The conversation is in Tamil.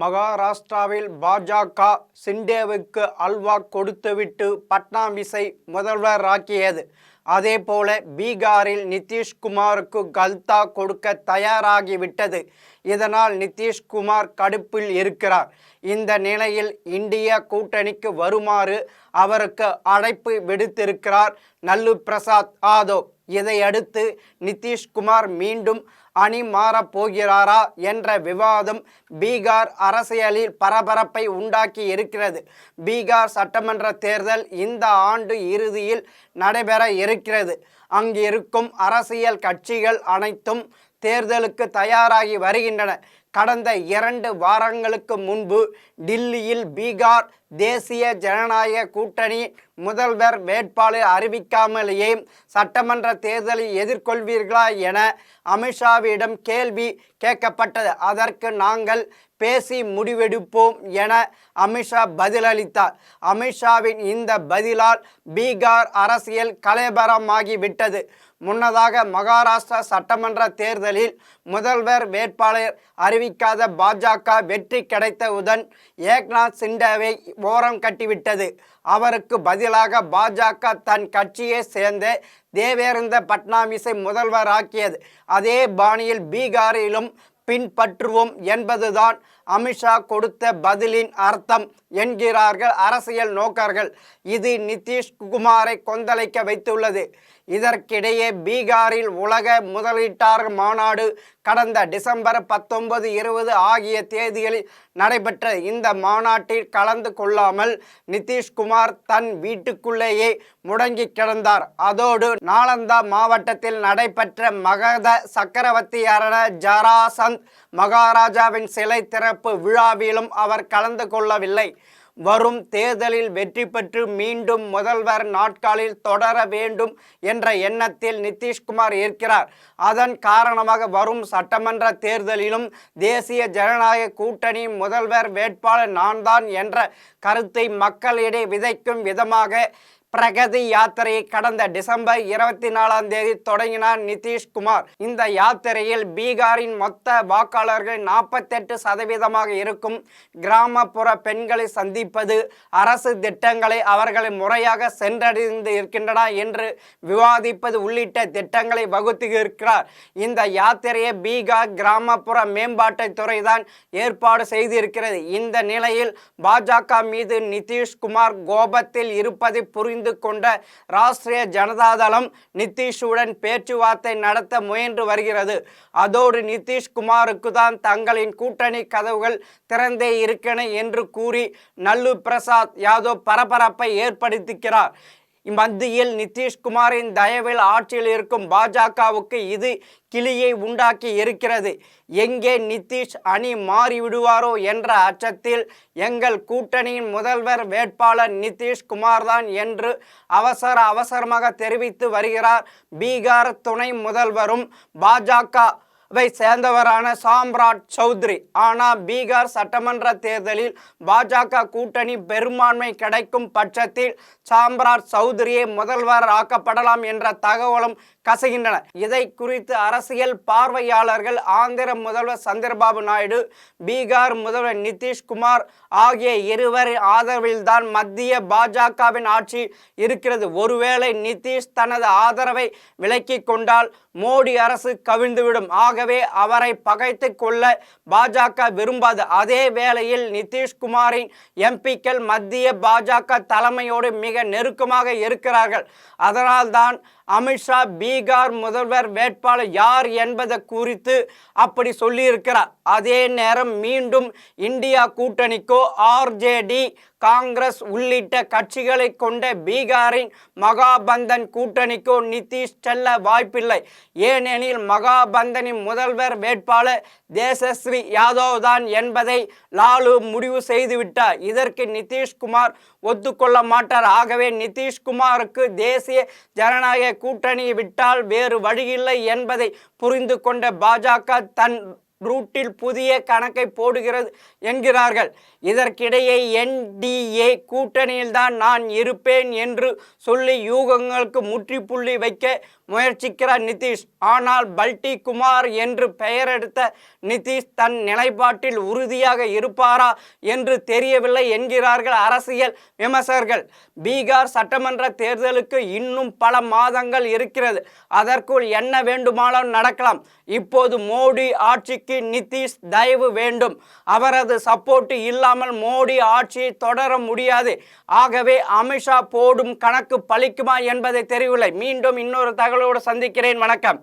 மகாராஷ்டிராவில் பாஜக ஷிண்டேவுக்கு அல்வா கொடுத்துவிட்டு பட்னாவிஸை முதல்வராக்கியது. அதேபோல பீகாரில் நிதிஷ்குமாருக்கு கல்தா கொடுக்க தயாராகிவிட்டது. இதனால் நிதிஷ்குமார் கடுப்பில் இருக்கிறார். இந்த நிலையில் இந்திய கூட்டணிக்கு வருமாறு அவருக்கு அழைப்பு விடுத்திருக்கிறார் லல்லு பிரசாத் யாதவ். இதையடுத்து நிதிஷ்குமார் மீண்டும் அணி மாறப் போகிறாரா என்ற விவாதம் பீகார் அரசியலில் பரபரப்பை உண்டாக்கி இருக்கிறது. பீகார் சட்டமன்ற தேர்தல் இந்த ஆண்டு இறுதியில் நடைபெற இருக்கிறது. அங்கிருக்கும் அரசியல் கட்சிகள் அனைத்தும் தேர்தலுக்கு தயாராகி வருகின்றன. கடந்த 2 வாரங்களுக்கு முன்பு டில்லியில் பீகார் தேசிய ஜனநாயக கூட்டணி முதல்வர் வேட்பாளர் அறிவிக்காமலேயே சட்டமன்ற தேர்தலை எதிர்கொள்வீர்களா என அமித்ஷாவிடம் கேள்வி கேட்கப்பட்டது. அதற்கு நாங்கள் பேசி முடிவெடுப்போம் என அமித்ஷா பதிலளித்தார். அமித்ஷாவின் இந்த பதிலால் பீகார் அரசியல் கலவரமாகிவிட்டது. முன்னதாக மகாராஷ்டிரா சட்டமன்ற தேர்தலில் முதல்வர் வேட்பாளர் அறிவிக்காத பாஜக வெற்றி கிடைத்தவுடன் ஏக்நாத் ஷிண்டேவை ஓரம் கட்டிவிட்டது. அவருக்கு பதிலாக பாஜக தன் கட்சியை சேர்ந்த தேவேந்திர பட்னாவிஸை முதல்வராக்கியது. அதே பாணியில் பீகாரிலும் பின்பற்றுவோம் என்பதுதான் அமித்ஷா கொடுத்த பதிலின் அர்த்தம் என்கிறார்கள் அரசியல் நோக்கர்கள். இது நிதிஷ்குமாரை கொந்தளிக்க வைத்துள்ளது. இதற்கிடையே பீகாரில் உலக முதலீட்டாளர் மாநாடு கடந்த டிசம்பர் 19, 20 ஆகிய தேதிகளில் நடைபெற்ற இந்த மாநாட்டில் கலந்து கொள்ளாமல் நிதிஷ்குமார் தன் வீட்டுக்குள்ளேயே முடங்கி கிடந்தார். அதோடு நாலந்தா மாவட்டத்தில் நடைபெற்ற மகத சக்கரவர்த்தியான ஜராசந்த் மகாராஜாவின் சிலை திறப்பு விழாவிலும் அவர் கலந்து கொள்ளவில்லை. வரும் தேர்தலில் வெற்றி பெற்று மீண்டும் முதல்வர் நாட்காலில் தொடர வேண்டும் என்ற எண்ணத்தில் நிதிஷ்குமார் இருக்கிறார். அதன் காரணமாக வரும் சட்டமன்ற தேர்தலிலும் தேசிய ஜனநாயக கூட்டணி முதல்வர் வேட்பாளர் நான்தான் என்ற கருத்தை மக்களிடையே விதைக்கும் விதமாக பிரகதி யாத்திரையை கடந்த டிசம்பர் 24 தொடங்கினார் நிதிஷ்குமார். இந்த யாத்திரையில் பீகாரின் மொத்த வாக்காளர்கள் 48% இருக்கும் கிராமப்புற பெண்களை சந்திப்பது, அரசு திட்டங்களை அவர்களை முறையாக சென்றடைந்து இருக்கின்றன என்று விவாதிப்பது உள்ளிட்ட திட்டங்களை வகுத்து இருக்கிறார். இந்த யாத்திரையை பீகார் கிராமப்புற மேம்பாட்டு துறைதான் ஏற்பாடு செய்திருக்கிறது. இந்த நிலையில் பாஜக மீது நிதிஷ்குமார் கோபத்தில் இருப்பதை புரிந்து கொண்ட ராஷ்டிரிய ஜனதா தளம் நிதிஷுடன் பேச்சுவார்த்தை நடத்த முயன்று வருகிறது. அதோடு நிதிஷ்குமாருக்கு தான் தங்களின் கூட்டணி கதவுகள் திறந்தே இருக்கின்றன என்று கூறி லல்லு பிரசாத் யாதவ் பரபரப்பை ஏற்படுத்துகிறார். மத்தியில் நிதிஷ்குமாரின் தயவில் ஆட்சியில் இருக்கும் பாஜகவுக்கு இது கிளியை உண்டாக்கி இருக்கிறது. எங்கே நிதிஷ் அணி மாறிவிடுவாரோ என்ற அச்சத்தில் எங்கள் கூட்டணியின் முதல்வர் வேட்பாளர் நிதிஷ்குமார் தான் என்று அவசரமாக தெரிவித்து வருகிறார் பீகார் துணை முதல்வரும் பாஜக சேர்ந்தவரான சாம்ராட் சௌத்ரி. ஆனால் பீகார் சட்டமன்ற தேர்தலில் பாஜக கூட்டணி பெரும்பான்மை கிடைக்கும் பட்சத்தில் சாம்ராட் சௌத்ரியை முதல்வர் ஆக்கப்படலாம் என்ற தகவலும் கசைகின்றன. இதை குறித்து அரசியல் பார்வையாளர்கள் ஆந்திர முதல்வர் சந்திரபாபு நாயுடு, பீகார் முதல்வர் நிதிஷ்குமார் ஆகிய இருவரின் ஆதரவில்தான் மத்திய பாஜகவின் ஆட்சி இருக்கிறது. ஒருவேளை நிதிஷ் தனது ஆதரவை விலக்கி கொண்டால் மோடி அரசு கவிழ்ந்துவிடும். ஆகவே அவரை பகைத்து கொள்ள பாஜக விரும்பாது. அதே வேளையில் நிதிஷ்குமாரின் எம்பிக்கள் மத்திய பாஜக தலைமையோடு மிக நெருக்கமாக இருக்கிறார்கள். அதனால்தான் அமித்ஷா பீகார் முதல்வர் வேட்பாளர் யார் என்பது குறித்து அப்படி சொல்லியிருக்கிறார். அதே நேரம் மீண்டும் இந்தியா கூட்டணிக்கோ ஆர்ஜேடி, காங்கிரஸ் உள்ளிட்ட கட்சிகளை கொண்ட பீகாரின் மகாபந்தன் கூட்டணிக்கோ நிதிஷ் செல்ல வாய்ப்பில்லை. ஏனெனில் மகாபந்தனின் முதல்வர் வேட்பாளர் தேஜஸ்வி யாதவ் தான் என்பதை லாலு முடிவு செய்துவிட்டார். இதற்கு நிதிஷ்குமார் ஒத்துக்கொள்ள மாட்டார். ஆகவே நிதிஷ்குமாருக்கு தேசிய ஜனநாயக கூட்டணியை விட்டால் வேறு வழியில்லை என்பதை புரிந்து கொண்ட பாஜக தன் ரூட்டில் புதிய கணக்கை போடுகிறது என்கிறார்கள். இதற்கிடையே NDA கூட்டணியில்தான் நான் இருப்பேன் என்று சொல்லி யூகங்களுக்கு முற்றுப்புள்ளி வைக்க முயற்சிக்கிறார் நிதிஷ். ஆனால் பல்டி குமார் என்று பெயரெடுத்த நிதிஷ் தன் நிலைப்பாட்டில் உறுதியாக இருப்பாரா என்று தெரியவில்லை என்கிறார்கள் அரசியல் விமர்சகர்கள். பீகார் சட்டமன்ற தேர்தலுக்கு இன்னும் பல மாதங்கள் இருக்கிறது. அதற்குள் என்ன வேண்டுமானாலும் நடக்கலாம். இப்போது மோடி ஆட்சிக்கு நிதிஷ் தயவு வேண்டும். அவரது சப்போர்ட் இல்லாமல் மோடி ஆட்சியை தொடர முடியாது. ஆகவே அமித்ஷா போடும் கணக்கு பலிக்குமா என்பதை தெரியவில்லை. மீண்டும் இன்னொரு தகவலோடு சந்திக்கிறேன். வணக்கம்.